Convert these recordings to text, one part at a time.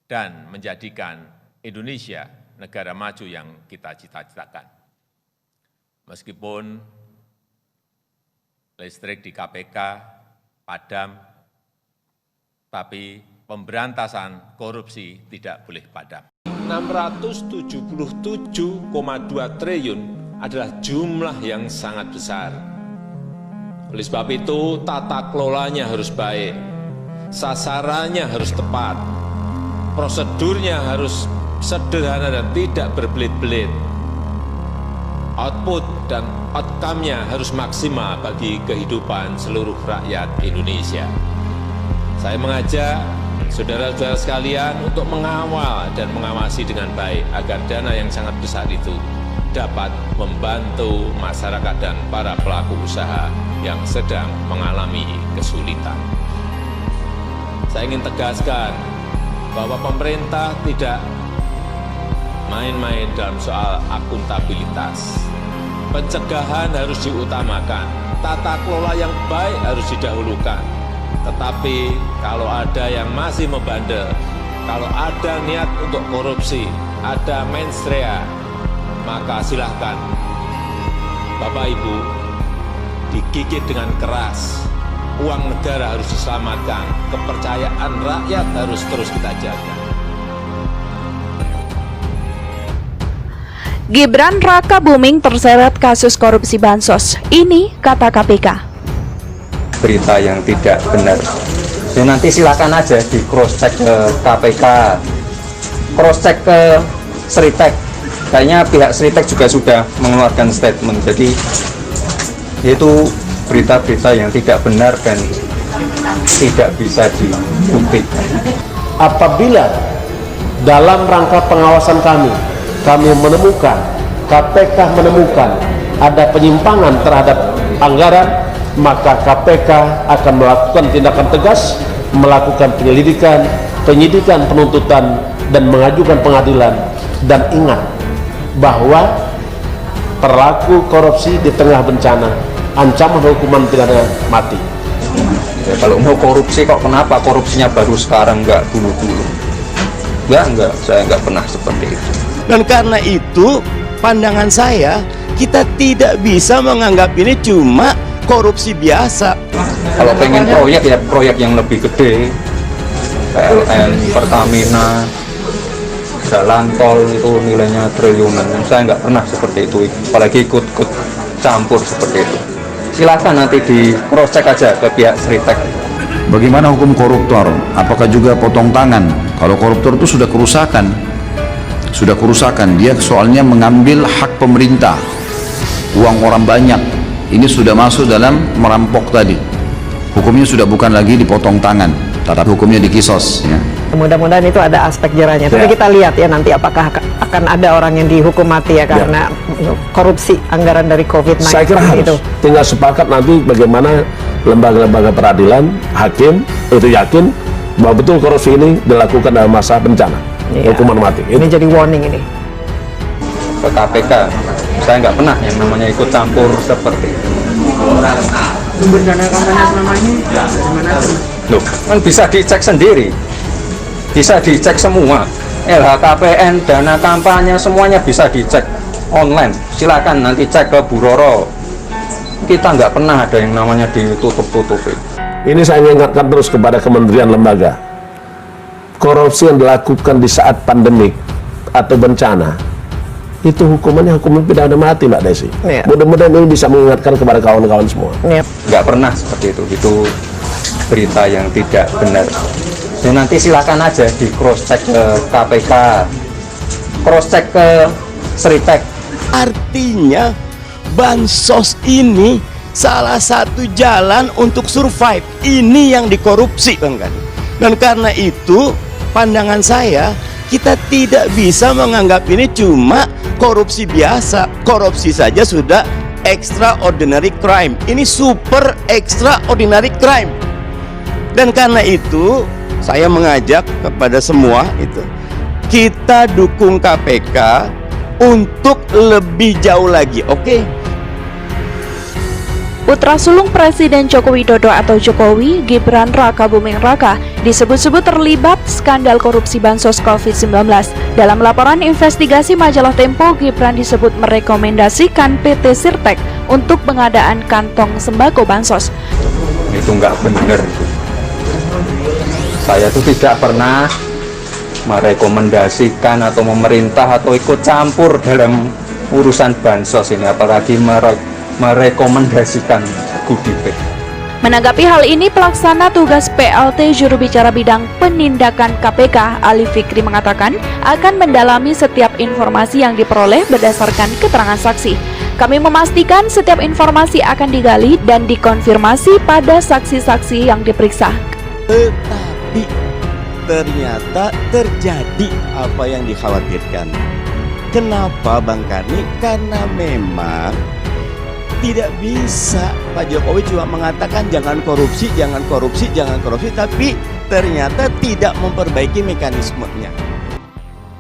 dan menjadikan Indonesia negara maju yang kita cita-citakan. Meskipun listrik di KPK padam, tapi pemberantasan korupsi tidak boleh padam. 677,2 triliun adalah jumlah yang sangat besar. Oleh sebab itu, tata kelolanya harus baik, sasarannya harus tepat, prosedurnya harus sederhana dan tidak berbelit-belit. Output dan outcome-nya harus maksimal bagi kehidupan seluruh rakyat Indonesia. Saya mengajak saudara-saudara sekalian untuk mengawal dan mengawasi dengan baik agar dana yang sangat besar itu dapat membantu masyarakat dan para pelaku usaha yang sedang mengalami kesulitan. Saya ingin tegaskan bahwa pemerintah tidak main-main dalam soal akuntabilitas. Pencegahan harus diutamakan, tata kelola yang baik harus didahulukan. Tetapi kalau ada yang masih membandel, kalau ada niat untuk korupsi, ada mensrea, maka silahkan Bapak Ibu digigit dengan keras. Uang negara harus diselamatkan, kepercayaan rakyat harus terus kita jaga. Gibran Raka Buming terseret kasus korupsi bansos. Ini kata KPK. Berita yang tidak benar. Ya nanti silakan aja di cross check ke KPK, cross check ke Sritek. Kayaknya pihak Sritek juga sudah mengeluarkan statement. Jadi itu berita-berita yang tidak benar dan tidak bisa dibuktikan. Apabila dalam rangka pengawasan kami menemukan, KPK menemukan ada penyimpangan terhadap anggaran, maka KPK akan melakukan tindakan tegas, melakukan penyelidikan, penyidikan, penuntutan, dan mengajukan pengadilan. Dan ingat bahwa pelaku korupsi di tengah bencana, ancaman hukuman pidana mati. Ya, kalau mau korupsi kok kenapa korupsinya baru sekarang, nggak dulu-dulu? Enggak, saya nggak pernah seperti itu. Dan karena itu, pandangan saya, kita tidak bisa menganggap ini cuma korupsi biasa. Kalau pengen proyek, ya proyek yang lebih gede, PLN, Pertamina, jalan tol itu nilainya triliunan. Saya nggak pernah seperti itu, apalagi ikut campur seperti itu. Silakan nanti di cross check aja ke pihak Sritek. Bagaimana hukum koruptor? Apakah juga potong tangan? Kalau koruptor itu sudah kerusakan, dia soalnya mengambil hak pemerintah, uang orang banyak. Ini sudah masuk dalam merampok tadi. Hukumnya sudah bukan lagi dipotong tangan, tetapi hukumnya dikisos. Ya. Mudah-mudahan itu ada aspek jerahnya. Tapi kita lihat ya nanti apakah akan ada orang yang dihukum mati ya karena korupsi anggaran dari COVID-19. Saya kira harus. Tinggal sepakat nanti bagaimana lembaga-lembaga peradilan, hakim itu yakin bahwa betul korupsi ini dilakukan dalam masa bencana, hukuman mati. Ini jadi warning ini. Ke KPK, saya nggak pernah yang namanya ikut campur seperti itu. Dana kampanye selama ini gimana? Loh, kan bisa dicek sendiri, bisa dicek semua. LHKPN, dana kampanye semuanya bisa dicek online. Silakan nanti cek ke Bu Roro. Kita nggak pernah ada yang namanya ditutup-tutupi. Ini saya ingatkan terus kepada kementerian lembaga. Korupsi yang dilakukan di saat pandemik atau bencana, itu hukumannya hukuman pidana mati, Mbak Desi. Mudah-mudahan ini bisa mengingatkan kepada kawan-kawan semua. Nggak pernah seperti itu berita yang tidak benar. Ya nanti silakan aja di cross check ke KPK, cross check ke Sritek. Artinya bansos ini salah satu jalan untuk survive. Ini yang dikorupsi, Bang Gani. Dan karena itu pandangan saya, kita tidak bisa menganggap ini cuma korupsi biasa. Korupsi saja sudah extraordinary crime. Ini super extraordinary crime. Dan karena itu saya mengajak kepada semua itu, kita dukung KPK untuk lebih jauh lagi, oke? Putra sulung Presiden Joko Widodo atau Jokowi, Gibran Raka Buming Raka, disebut-sebut terlibat skandal korupsi bansos COVID-19. Dalam laporan investigasi majalah Tempo, Gibran disebut merekomendasikan PT Sirtek untuk pengadaan kantong sembako bansos. Itu nggak benar. Saya tuh tidak pernah merekomendasikan atau memerintah atau ikut campur dalam urusan bansos ini, apalagi merekomendasikan goodie bag. Menanggapi hal ini, pelaksana tugas PLT juru bicara bidang penindakan KPK Ali Fikri mengatakan akan mendalami setiap informasi yang diperoleh berdasarkan keterangan saksi. Kami memastikan setiap informasi akan digali dan dikonfirmasi pada saksi-saksi yang diperiksa. Tetapi ternyata terjadi apa yang dikhawatirkan. Kenapa Bang Karni? Karena memang tidak bisa Pak Jokowi cuma mengatakan jangan korupsi, jangan korupsi, jangan korupsi, tapi ternyata tidak memperbaiki mekanismenya.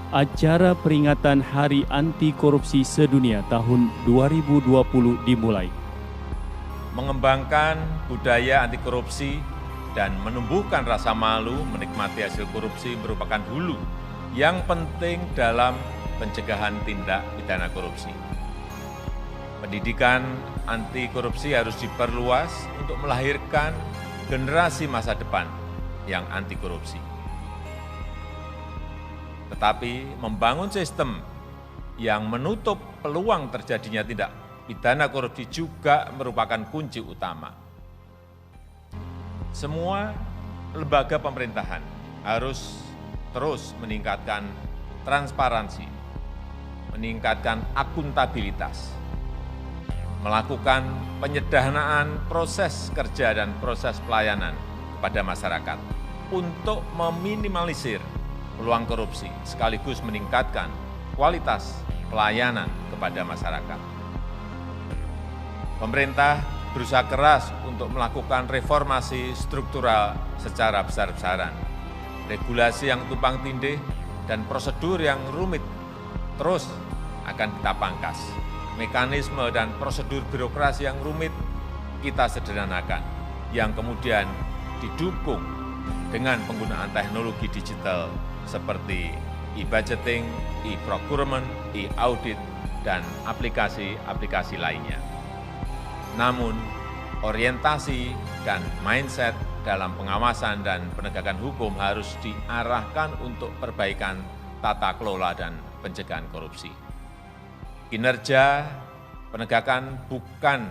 Acara peringatan Hari Anti Korupsi Sedunia tahun 2020 dimulai. Mengembangkan budaya anti korupsi dan menumbuhkan rasa malu menikmati hasil korupsi merupakan hulu yang penting dalam pencegahan tindak pidana korupsi. Pendidikan anti korupsi harus diperluas untuk melahirkan generasi masa depan yang anti korupsi. Tetapi membangun sistem yang menutup peluang terjadinya tindak pidana korupsi juga merupakan kunci utama. Semua lembaga pemerintahan harus terus meningkatkan transparansi, meningkatkan akuntabilitas, melakukan penyederhanaan proses kerja dan proses pelayanan kepada masyarakat untuk meminimalisir peluang korupsi sekaligus meningkatkan kualitas pelayanan kepada masyarakat. Pemerintah berusaha keras untuk melakukan reformasi struktural secara besar-besaran. Regulasi yang tumpang tindih dan prosedur yang rumit terus akan kita pangkas. Mekanisme dan prosedur birokrasi yang rumit kita sederhanakan, yang kemudian didukung dengan penggunaan teknologi digital seperti e-budgeting, e-procurement, e-audit, dan aplikasi-aplikasi lainnya. Namun, orientasi dan mindset dalam pengawasan dan penegakan hukum harus diarahkan untuk perbaikan tata kelola dan pencegahan korupsi. Kinerja penegakan bukan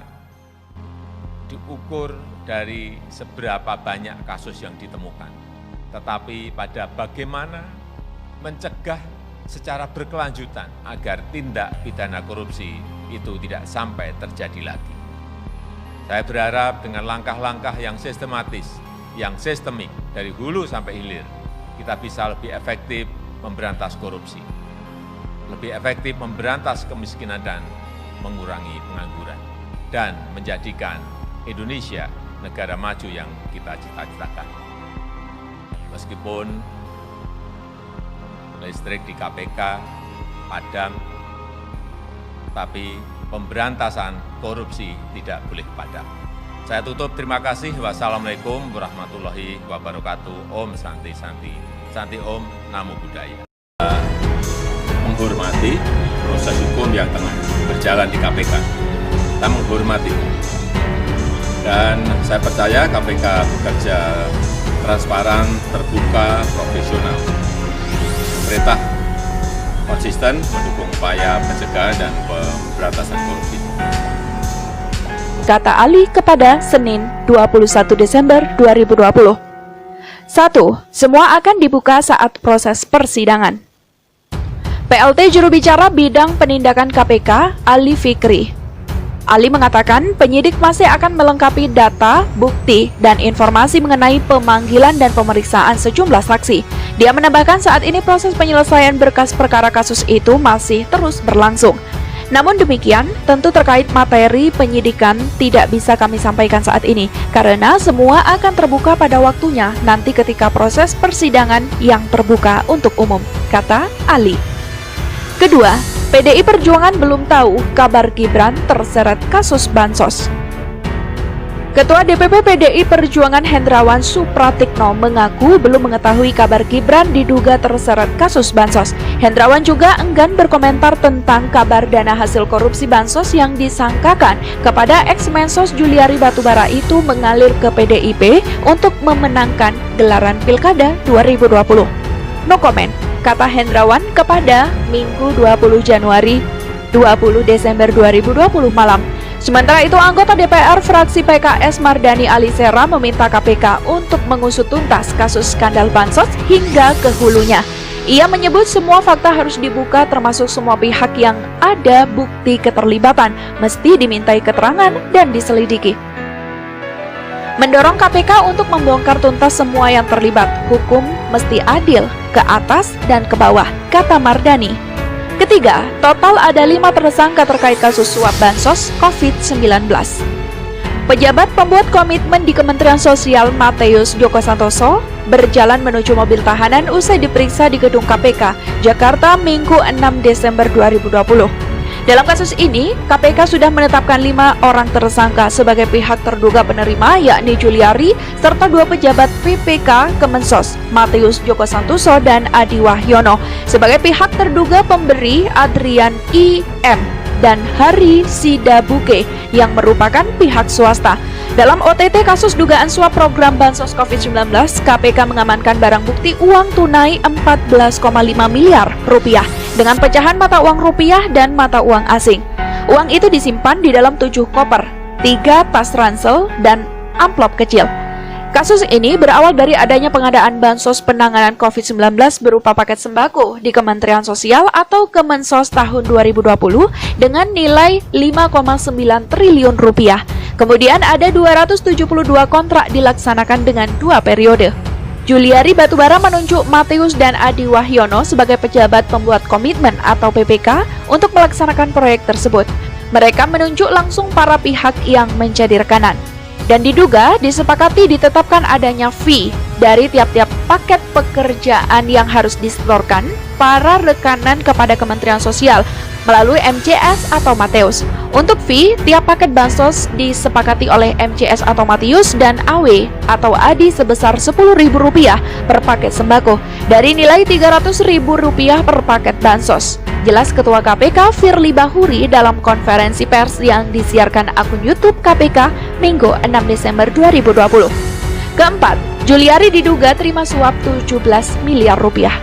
diukur dari seberapa banyak kasus yang ditemukan, tetapi pada bagaimana mencegah secara berkelanjutan agar tindak pidana korupsi itu tidak sampai terjadi lagi. Saya berharap dengan langkah-langkah yang sistematis, yang sistemik dari hulu sampai hilir, kita bisa lebih efektif memberantas korupsi, lebih efektif memberantas kemiskinan dan mengurangi pengangguran, dan menjadikan Indonesia negara maju yang kita cita-citakan. Meskipun listrik di KPK padam, tapi pemberantasan korupsi tidak boleh padam. Saya tutup, terima kasih. Wassalamualaikum warahmatullahi wabarakatuh. Om Santi Santi, Santi Om, Namo Buddhaya. Menghormati proses hukum yang tengah berjalan di KPK. Kita menghormati. Dan saya percaya KPK bekerja transparan, terbuka, profesional. Pemerintah konsisten mendukung upaya pencegahan dan pemberantasan korupsi. Kata Ali kepada Senin 21 Desember 2020. 1. Semua akan dibuka saat proses persidangan. PLT juru bicara bidang penindakan KPK, Ali Fikri. Ali mengatakan penyidik masih akan melengkapi data, bukti, dan informasi mengenai pemanggilan dan pemeriksaan sejumlah saksi. Dia menambahkan saat ini proses penyelesaian berkas perkara kasus itu masih terus berlangsung. Namun demikian, tentu terkait materi penyidikan tidak bisa kami sampaikan saat ini, karena semua akan terbuka pada waktunya nanti ketika proses persidangan yang terbuka untuk umum, kata Ali. Kedua, PDI Perjuangan belum tahu kabar Gibran terseret kasus bansos. Ketua DPP PDI Perjuangan Hendrawan Supratikno mengaku belum mengetahui kabar Gibran diduga terseret kasus bansos. Hendrawan juga enggan berkomentar tentang kabar dana hasil korupsi bansos yang disangkakan kepada ex-Mensos Juliari Batubara itu mengalir ke PDIP untuk memenangkan gelaran Pilkada 2020. No comment, kata Hendrawan kepada Minggu 20 Desember 2020 malam. Sementara itu, anggota DPR fraksi PKS Mardani Alisera meminta KPK untuk mengusut tuntas kasus skandal bansos hingga ke hulunya. Ia menyebut semua fakta harus dibuka termasuk semua pihak yang ada bukti keterlibatan mesti dimintai keterangan dan diselidiki. Mendorong KPK untuk membongkar tuntas semua yang terlibat. Hukum mesti adil ke atas dan ke bawah, kata Mardani. Ketiga, total ada 5 tersangka terkait kasus suap bansos COVID-19. Pejabat pembuat komitmen di Kementerian Sosial Matius Djoko Santoso berjalan menuju mobil tahanan usai diperiksa di gedung KPK, Jakarta Minggu 6 Desember 2020. Dalam kasus ini, KPK sudah menetapkan 5 orang tersangka sebagai pihak terduga penerima, yakni Juliari, serta 2 pejabat PPK Kemensos, Matius Djoko Santoso dan Adi Wahyono, sebagai pihak terduga pemberi Adrian I.M. dan Hari Sidabuke yang merupakan pihak swasta. Dalam OTT kasus dugaan suap program bansos COVID-19, KPK mengamankan barang bukti uang tunai 14,5 miliar rupiah dengan pecahan mata uang rupiah dan mata uang asing. Uang itu disimpan di dalam 7 koper, 3 tas ransel, dan amplop kecil. Kasus ini berawal dari adanya pengadaan bansos penanganan COVID-19 berupa paket sembako di Kementerian Sosial atau Kemensos tahun 2020 dengan nilai 5,9 triliun rupiah. Kemudian ada 272 kontrak dilaksanakan dengan 2 periode. Juliari Batubara menunjuk Matius dan Adi Wahyono sebagai pejabat pembuat komitmen atau PPK untuk melaksanakan proyek tersebut. Mereka menunjuk langsung para pihak yang menjadi rekanan. Dan diduga disepakati ditetapkan adanya fee dari tiap-tiap paket pekerjaan yang harus disetorkan para rekanan kepada Kementerian Sosial melalui MCS atau Matius. Untuk fee, tiap paket bansos disepakati oleh MCS atau Matius dan AW atau Adi sebesar Rp10.000 per paket sembako dari nilai Rp300.000 per paket bansos. Jelas Ketua KPK Firly Bahuri dalam konferensi pers yang disiarkan akun YouTube KPK Minggu 6 Desember 2020. Keempat, Juliari diduga terima suap 17 miliar rupiah.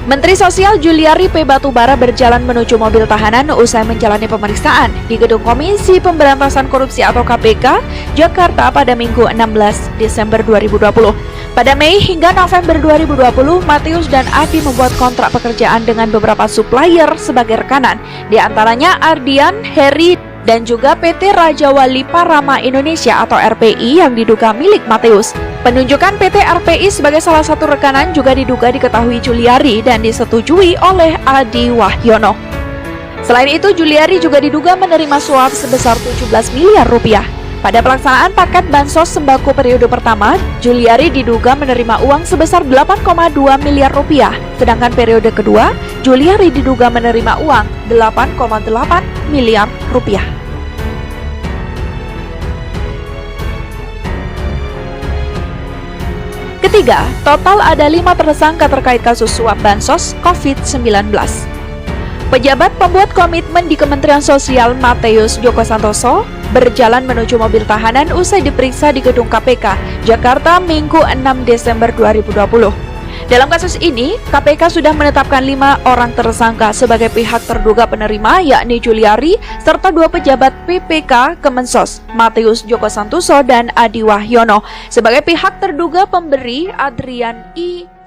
Menteri Sosial Juliari P. Batubara berjalan menuju mobil tahanan usai menjalani pemeriksaan di Gedung Komisi Pemberantasan Korupsi atau KPK, Jakarta pada Minggu 16 Desember 2020. Pada Mei hingga November 2020, Matius dan Adi membuat kontrak pekerjaan dengan beberapa supplier sebagai rekanan, di antaranya Ardian, Heri, dan juga PT Raja Wali Parama Indonesia atau RPI yang diduga milik Matius. Penunjukan PT RPI sebagai salah satu rekanan juga diduga diketahui Juliari dan disetujui oleh Adi Wahyono. Selain itu, Juliari juga diduga menerima suap sebesar 17 miliar rupiah. Pada pelaksanaan paket bansos sembako periode pertama, Juliari diduga menerima uang sebesar 8,2 miliar rupiah. Sedangkan periode kedua, Juliari diduga menerima uang 8,8 miliar rupiah. Ketiga, total ada 5 tersangka terkait kasus suap bansos COVID-19. Pejabat pembuat komitmen di Kementerian Sosial Matius Djoko Santoso berjalan menuju mobil tahanan usai diperiksa di gedung KPK, Jakarta Minggu 6 Desember 2020. Dalam kasus ini, KPK sudah menetapkan 5 orang tersangka sebagai pihak terduga penerima, yakni Juliari, serta 2 pejabat PPK Kemensos, Matius Djoko Santoso dan Adi Wahyono, sebagai pihak terduga pemberi Adrian I.